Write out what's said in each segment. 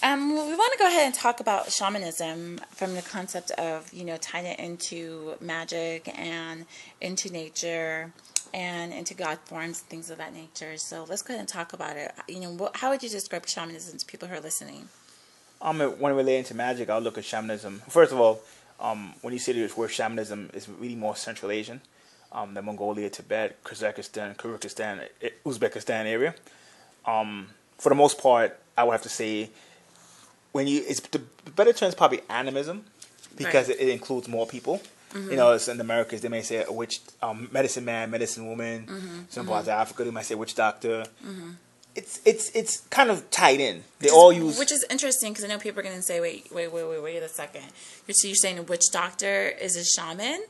Well, we want to go ahead and talk about shamanism from the concept of, tying it into magic and into nature and into God forms and things of that nature. So let's go ahead and talk about it. How would you describe shamanism to people who are listening? When relating to magic, I'll look at shamanism. First of all, when you say the word shamanism, it's really more Central Asian, the Mongolia, Tibet, Kazakhstan, Kyrgyzstan, Uzbekistan area. For the most part, I would have to say it's the better term is probably animism because Right. it includes more people. It's in the Americas, they may say a witch, medicine man, medicine woman. Some parts of Africa, they might say witch doctor. It's kind of tied in. They all use, Which is interesting because I know people are going to say, wait a second. So you're saying a witch doctor is a shaman?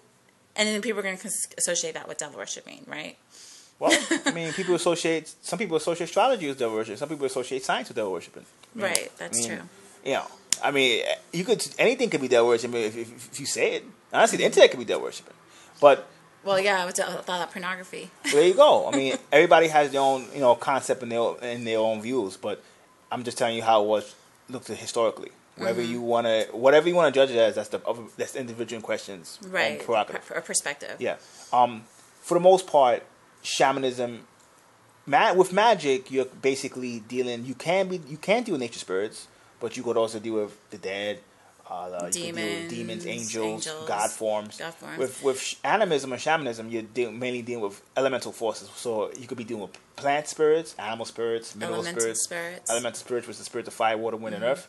And then people are going to associate that with devil worshiping, right? well, I mean, some people associate astrology with devil worship. Some people associate science with devil worshiping. Right, that's true. I mean, anything could be devil worshiping if you say it. Honestly, the internet could be devil worshiping. But Well, yeah, I thought that pornography. there you go. I mean, everybody has their own, concept and their own views. But I'm just telling you how it was looked at historically. Whatever you want to judge it as, that's the individual questions. Right, prerogative. a perspective. Yeah. For the most part, shamanism, with magic, you're basically dealing. You can deal with nature spirits, but you could also deal with the dead. You could deal with demons, angels, God forms. With animism and shamanism, you're mainly dealing with elemental forces. So you could be dealing with plant spirits, animal spirits, mineral spirits. Elemental spirits, which is the spirits of fire, water, wind, and earth.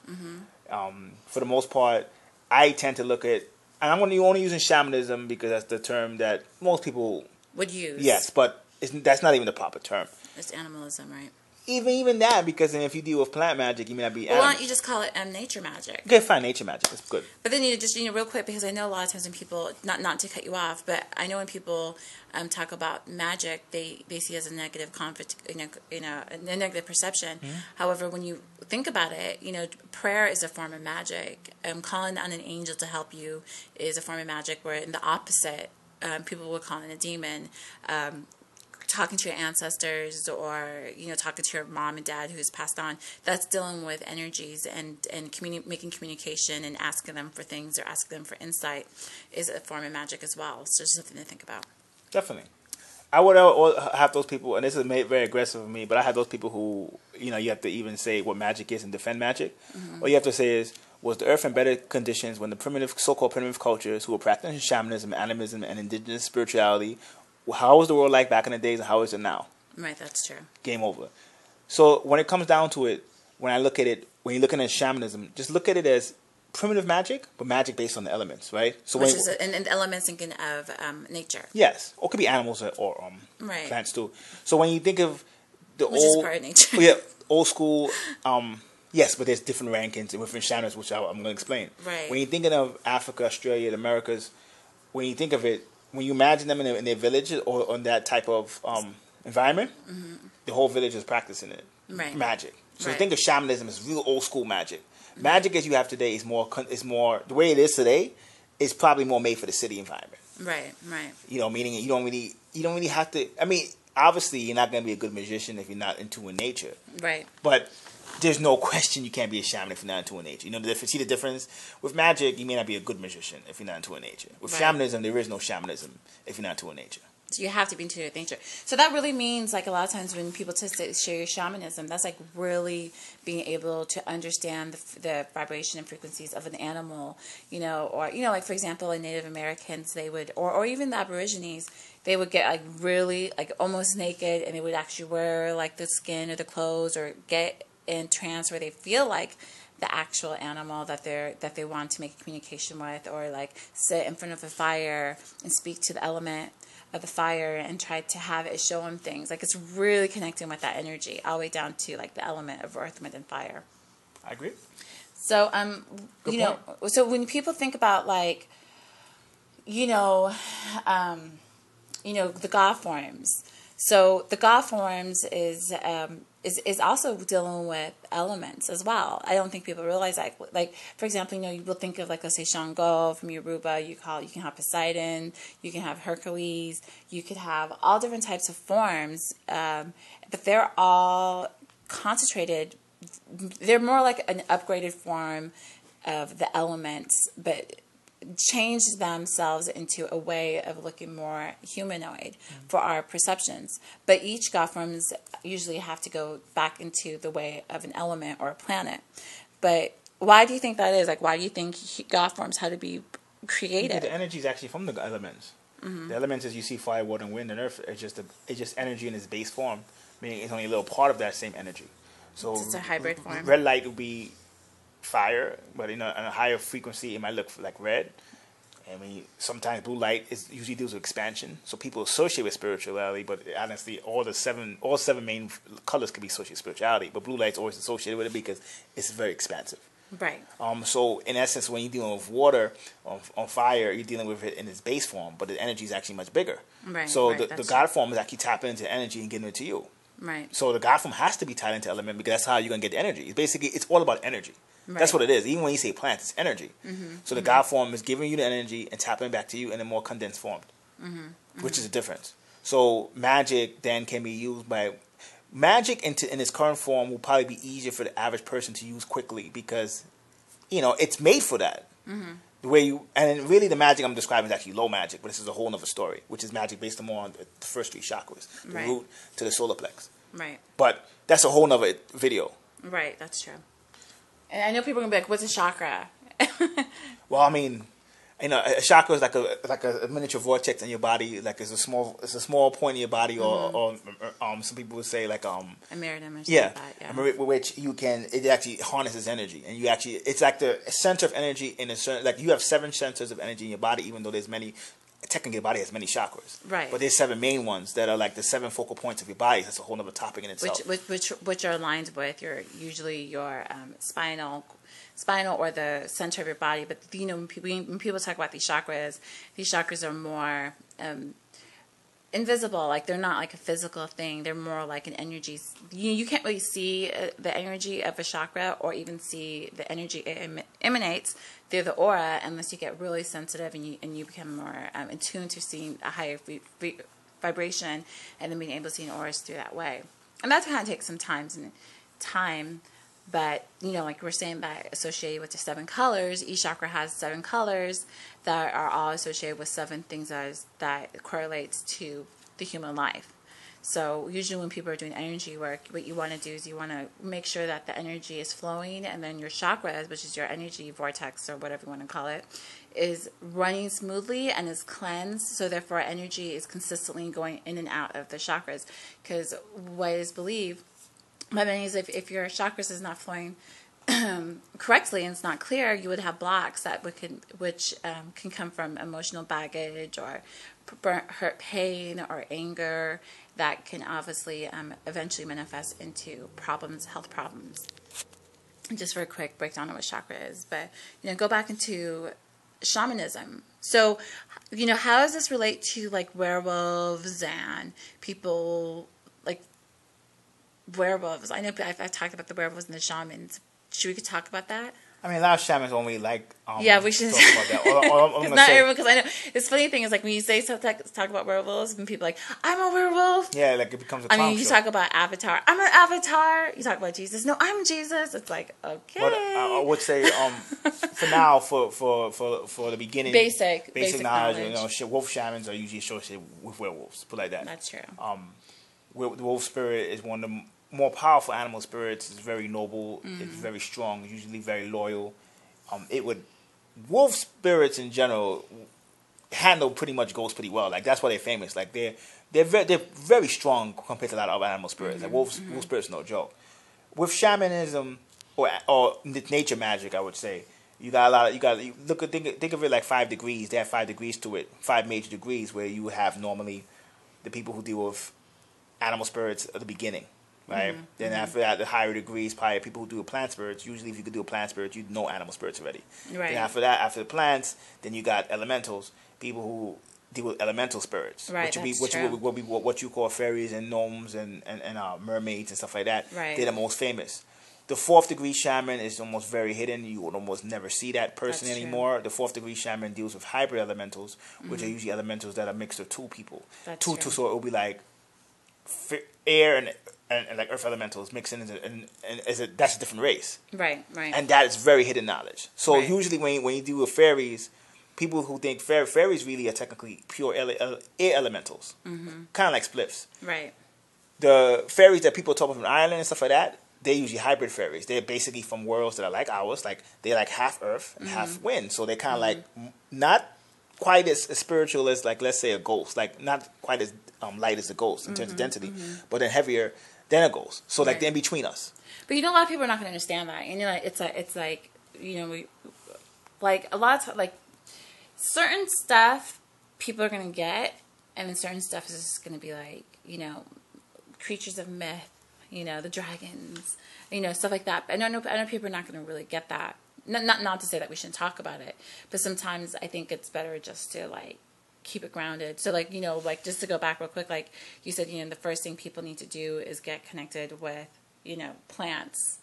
For the most part, I tend to look at, and I'm only using shamanism because that's the term that most people would use. Yes, but that's not even the proper term. It's animalism, right? Even that, because then if you deal with plant magic, you may not be. Well, why don't you just call it nature magic? Okay, fine, nature magic. That's good. But then just real quick, because I know a lot of times when people, not to cut you off, but I know when people talk about magic, they see it as a negative conflict, a negative perception. However, when you think about it, prayer is a form of magic. Calling on an angel to help you is a form of magic. Where in the opposite, people would call it a demon. Talking to your ancestors or talking to your mom and dad who's passed on, that's dealing with energies and making communication and asking them for things or asking them for insight is a form of magic as well. So just something to think about. Definitely. I would have those people, and this is very aggressive of me, but I have those people who you have to even say what magic is and defend magic. All you have to say is, was the earth in better conditions when the so-called primitive cultures who were practicing shamanism, animism, and indigenous spirituality, how was the world like back in the days and how is it now? Right, that's true. Game over. So when it comes down to it, when you're looking at shamanism, just look at it as primitive magic, but magic based on the elements, right? So and elements thinking of nature. Yes, or it could be animals or right. plants too. So when you think of which is part of nature. old school, yes, but there's different rankings within shamanism, which I'm going to explain. Right. When you're thinking of Africa, Australia, the Americas, when you think of it, when you imagine them in their villages or on that type of environment, the whole village is practicing it. Right. Magic. So think of shamanism as real old school magic. Magic as you have today is more the way it is today is probably more made for the city environment. Right. Meaning you don't really have to. I mean, obviously you're not going to be a good magician if you're not in tune with nature. Right. But there's no question you can't be a shaman if you're not in tune with nature. See the difference? With magic, you may not be a good magician if you're not in tune with nature. With shamanism, there is no shamanism if you're not in tune with nature. So you have to be in tune with nature. So that really means, like, a lot of times when people share your shamanism, that's like really being able to understand the vibration and frequencies of an animal, or like, for example, in Native Americans, they would, or even the Aborigines, they would get like really like almost naked, and they would actually wear like the skin or the clothes, or get in trance where they feel like the actual animal that they want to make a communication with, or like sit in front of a fire and speak to the element of the fire and try to have it show them things. Like, it's really connecting with that energy all the way down to like the element of earth, wind, and fire. I agree. So so when people think about like the God forms. So the God forms is also dealing with elements as well. I don't think people realize that. Like, for example, you will think of, like, let's say Shango from Yoruba. You can have Poseidon, you can have Hercules, you could have all different types of forms, but they're all concentrated they're more like an upgraded form of the elements, but change themselves into a way of looking more humanoid for our perceptions. But each god forms usually have to go back into the way of an element or a planet. But why do you think that is? Like, why do you think god forms had to be created? Because the energy is actually from the elements. The elements, as you see, fire, water, and wind, and earth, it's just energy in its base form, meaning it's only a little part of that same energy. So It's a hybrid form. Red light would be fire, but on a higher frequency, it might look like red. I mean, sometimes blue light usually deals with expansion, so people associate with spirituality. But honestly, all seven main colors can be associated with spirituality. But blue light's always associated with it because it's very expansive. Right. So in essence, when you're dealing with water on fire, you're dealing with it in its base form, but the energy is actually much bigger. Right. So right, the God form is actually tapping into energy and getting it to you. Right. So the God form has to be tied into element because that's how you're gonna get the energy. It's all about energy. Right. That's what it is. Even when you say plants, it's energy. So the God form is giving you the energy and tapping back to you in a more condensed form, which is a difference. So magic then can be used by magic in its current form will probably be easier for the average person to use quickly because it's made for that. The way really the magic I'm describing is actually low magic, but this is a whole other story, which is magic based on the first three chakras, the root to the solar plex. Right. But that's a whole other video. Right, that's true. And I know people are gonna be like, "What's a chakra?" Well, I mean, a chakra is like a miniature vortex in your body. Like it's a small point in your body, or some people would say like a mirror image. Yeah, like that, which it actually harnesses energy, and it's like the center of energy in a certain, like you have 7 centers of energy in your body, even though there's many. Technically, your body has many chakras, right? But there's 7 main ones that are like the 7 focal points of your body. That's a whole other topic in itself. Which are aligned with your spinal or the center of your body. But when people talk about these chakras are more invisible. Like they're not like a physical thing. They're more like an energy. You can't really see the energy of a chakra or even see the energy it emanates through the aura unless you get really sensitive and you become more in tune to seeing a higher vibration and then being able to see an auras through that way. And that kind of takes some time. But, like we're saying that associated with the 7 colors, each chakra has 7 colors that are all associated with 7 things that correlates to the human life. So usually when people are doing energy work, what you want to do is you want to make sure that the energy is flowing and then your chakras, which is your energy vortex or whatever you want to call it, is running smoothly and is cleansed. So therefore energy is consistently going in and out of the chakras. Because what is believed by many is if your chakras is not flowing correctly and it's not clear, you would have blocks which can come from emotional baggage or hurt pain or anger that can obviously eventually manifest into health problems. Just for a quick breakdown of what chakra is, but go back into shamanism. So how does this relate to like werewolves and people like werewolves? I know I've talked about the werewolves and the shamans. Should we talk about that? I mean, a lot of shamans only like we should talk about that. All I'm not everyone, because I know it's funny thing is like when you say talk about werewolves and people are like, I'm a werewolf. Yeah, like it becomes a clown you show. talk about Avatar. I'm an Avatar. You talk about Jesus. No, I'm Jesus. It's like, okay. But I would say for now, for the beginning, basic knowledge. Wolf shamans are usually associated with werewolves. Put it like that. That's true. The wolf spirit is one of the more powerful animal spirits. It's very noble. It's very strong. Usually very loyal. Wolf spirits in general handle pretty much ghosts pretty well. Like that's why they're famous. Like they're very strong compared to a lot of other animal spirits. Like wolf spirits, no joke. With shamanism or nature magic, I would say think of it like 5 degrees. They have 5 degrees to it. 5 major degrees where you have normally the people who deal with animal spirits at the beginning. Right. Then after that, the higher degrees, probably people who do plant spirits. Usually, if you could do a plant spirit, you know animal spirits already. Right. Then after that, after the plants, then you got elementals. People who deal with elemental spirits, right? Which would be what you call fairies and gnomes and mermaids and stuff like that. Right. They're the most famous. The 4th degree shaman is almost very hidden. You would almost never see that person anymore. The 4th degree shaman deals with hybrid elementals, which are usually elementals that are mixed of 2 people. That's true. So it will be like air and and like earth elementals mixing into and that's a different race. Right. And that is very hidden knowledge. So Right. usually when you do with fairies, people who think fairies really are technically pure air elementals, kind of like spliffs. Right. The fairies that people talk about from Ireland and stuff like that, they're usually hybrid fairies. They're basically from worlds that are like ours, like they're like half earth and half wind. So they're kind of like not quite as spiritual as, like, let's say a ghost, like not quite as light as a ghost in terms of density, but then heavier than a ghost. So like they're in between us. But a lot of people are not going to understand that, and it's like we like a lot of like certain stuff people are going to get, and then certain stuff is just going to be like creatures of myth, the dragons, stuff like that. I know people are not going to really get that. Not to say that we shouldn't talk about it, but sometimes I think it's better just to like keep it grounded. So like just to go back real quick, like you said, the first thing people need to do is get connected with plants.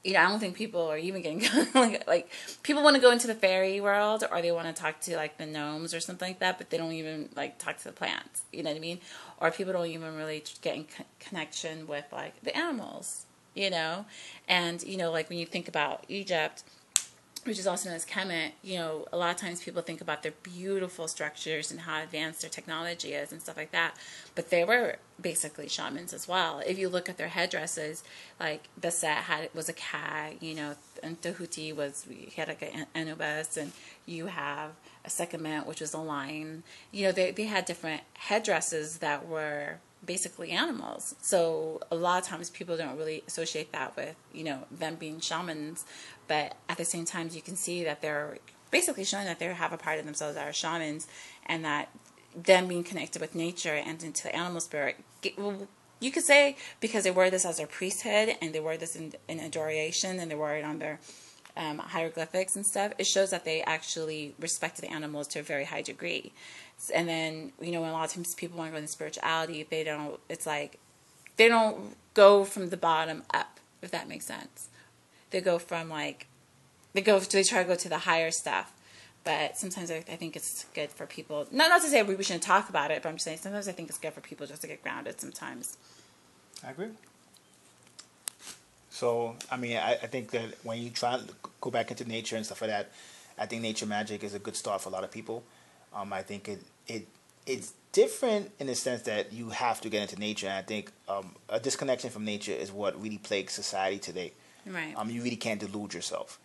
I don't think people are even getting like people want to go into the fairy world, or they want to talk to like the gnomes or something like that, but they don't even like talk to the plants. You know what I mean? Or people don't even really get in connection with like the animals. And like when you think about Egypt, which is also known as Kemet, a lot of times people think about their beautiful structures and how advanced their technology is and stuff like that. But they were basically shamans as well. If you look at their headdresses, like Beset was a cat, and Tahuti he had like an Anubis, and you have a Sekhmet, which was a lion. They had different headdresses that were basically animals. So a lot of times people don't really associate that with, them being shamans. But at the same time, you can see that they're basically showing that they have a part of themselves that are shamans, and that them being connected with nature and into the animal spirit, you could say because they wear this as their priesthood, and they wear this in adoration, and they wear it on their hieroglyphics and stuff, it shows that they actually respected animals to a very high degree. And then, when a lot of times people want to go into spirituality, it's like, they don't go from the bottom up, if that makes sense. They go from they try to go to the higher stuff. But sometimes I think it's good for people, not to say we shouldn't talk about it, but I'm just saying sometimes I think it's good for people just to get grounded sometimes. I agree. So, I think that when you try to go back into nature and stuff like that, I think nature magic is a good start for a lot of people. I think it's different in the sense that you have to get into nature. And I think a disconnection from nature is what really plagues society today. Right. You really can't delude yourself.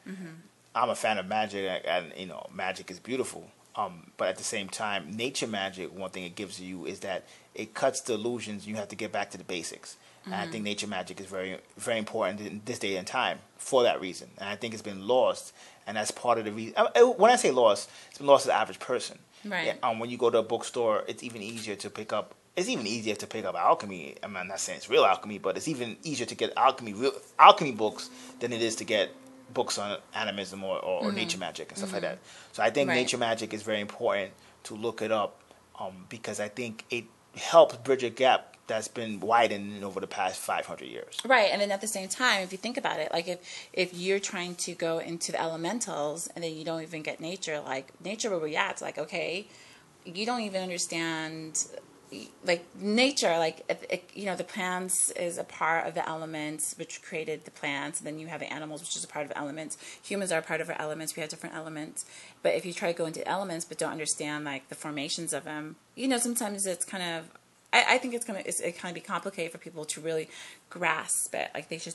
I'm a fan of magic, and magic is beautiful. But at the same time, nature magic, one thing it gives you is that it cuts the illusions. You have to get back to the basics. And I think nature magic is very, very important in this day and time for that reason. And I think it's been lost, and that's part of the reason. When I say lost, it's been lost to the average person. Right. When you go to a bookstore, it's even easier to pick up. It's even easier to pick up alchemy. I'm not saying it's real alchemy, but it's even easier to get alchemy books than it is to get books on animism or nature magic and stuff like that. So I think nature magic is very important to look it up, because I think it helps bridge a gap that's been widened over the past 500 years. Right, and then at the same time, if you think about it, like if you're trying to go into the elementals and then you don't even get nature, like nature will react like, okay, you don't even understand, like nature, like the plants is a part of the elements which created the plants, and then you have the animals, which is a part of the elements. Humans are a part of our elements. We have different elements, but if you try to go into elements but don't understand like the formations of them, sometimes it's kind of, I think it kind of be complicated for people to really grasp it. Like they should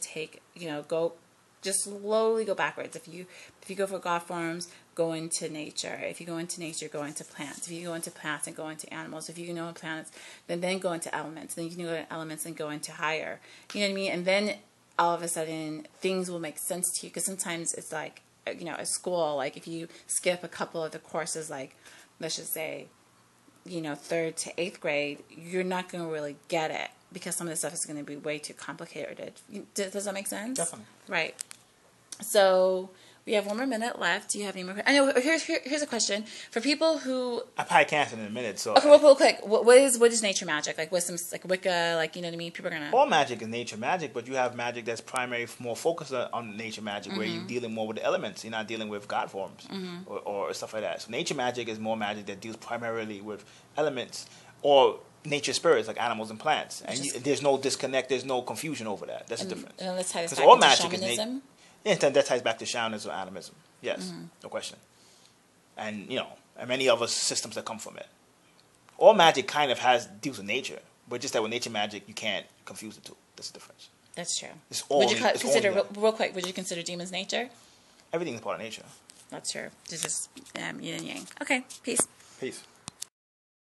just slowly go backwards. If you go for God forms, go into nature. If you go into nature, go into plants. If you go into plants and go into animals. If you know planets, then go into elements. Then you can go into elements and go into higher. You know what I mean? And then all of a sudden things will make sense to you, because sometimes it's like, at school, like if you skip a couple of the courses, like let's just say, 3rd to 8th grade, you're not going to really get it, because some of the stuff is going to be way too complicated. Does that make sense? Definitely. Right. So we have 1 more minute left. Do you have any more? I know. Here's a question for people who. I probably can't in a minute. So okay, real quick. What is nature magic? Like, what's some like Wicca? Like, you know what I mean? People are gonna. All magic is nature magic, but you have magic that's more focused on nature magic, where you're dealing more with the elements. You're not dealing with God forms or stuff like that. So nature magic is more magic that deals primarily with elements, or nature spirits like animals and plants, and there's no disconnect. There's no confusion over that. That's the difference. And let's tie this Because back all into magic shamanism. is yeah, that ties back to shamanism or animism. Yes, no question. And and many other systems that come from it. All magic kind of deals with nature, but just that with nature magic, you can't confuse the two. That's the difference. That's true. It's all. Would you consider only real quick? Would you consider demons nature? everything is part of nature. That's true. This is yin and yang. Okay. Peace. Peace.